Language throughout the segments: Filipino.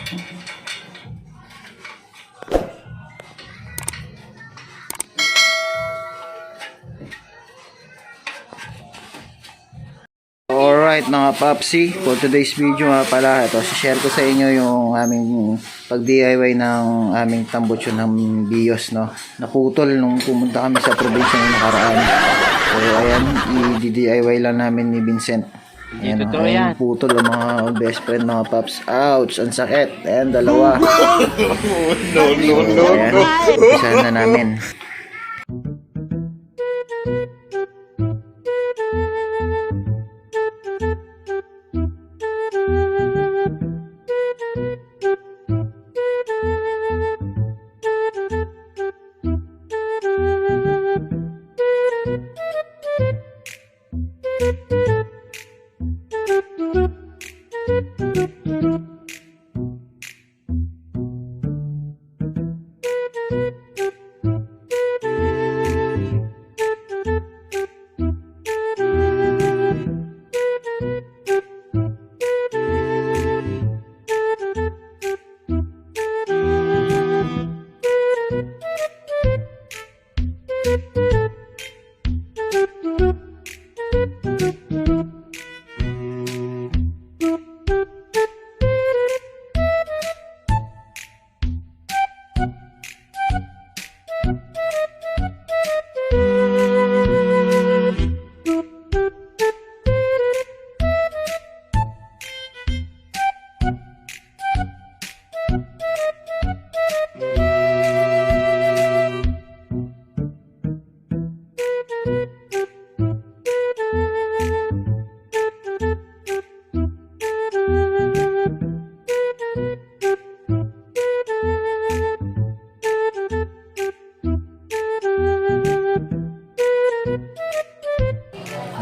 Alright mga papsi, for today's video nga pala, ito, share ko sa inyo yung aming pag-DIY ng aming tambucho ng Vios, no? Naputol nung pumunta kami sa probinsya ng nakaraan. So ayan, i-DIY lang namin ni Vincent. Ayan, ayan yung putol ang mga best friend mga paps. Ouch, ang sakit. Ayan, dalawa. No. Ayan, isahan na namin.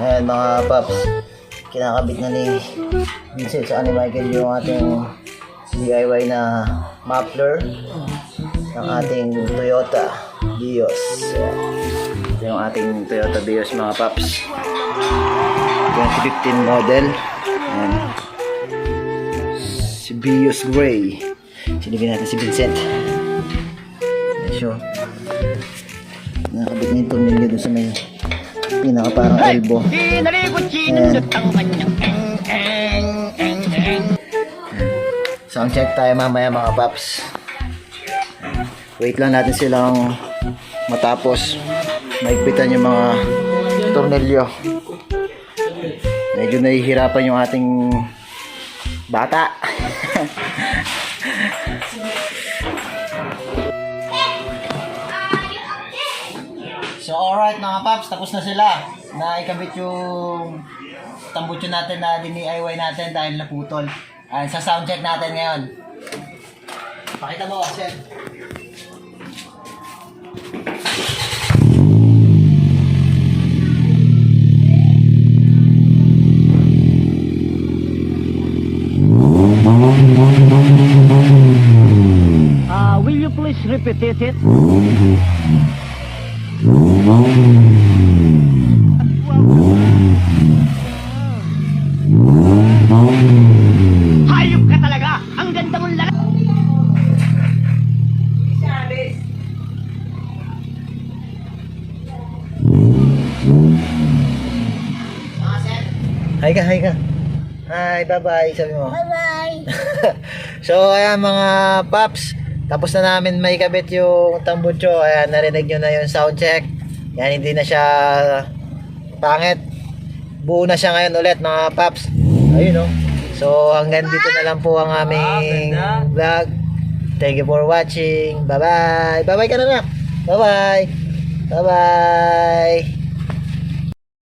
Ayan mga paps, kinakabit na ni Vincent sa Michael yung ating DIY na muffler ng ating Toyota Vios. Ito yung ating Toyota Vios mga paps, 2015 model. Ayan. Si Vios Gray. Silipin natin si Vincent. So, nakabit na yung tornilyo doon sa may pinaka parang elbow. Sound check tayo mamaya mga paps. Wait lang natin silang matapos maigpitan yung mga tornilyo. Medyo nahihirapan yung ating bata. So alright mga paps, tapos na sila na ikabit yung tambucho natin na DIY natin dahil naputol. Sa sound check natin ngayon. Pakita mo, Seth. Will you please repeat it? Hayop ka talaga! Ang ganda mong lalaki! Hi ka. Hi, bye-bye, sabi mo. Bye-bye. So, ayan mga paps, tapos na namin may kabit yung tambucho. Ayan, narinig nyo na yung sound check. Yan, hindi na siya pangit. Buo na siya ngayon ulit mga paps. Ayun, no? So, hanggang dito na lang po ang aming vlog. Thank you for watching. Bye-bye. Bye-bye ka na. Bye-bye. Bye-bye.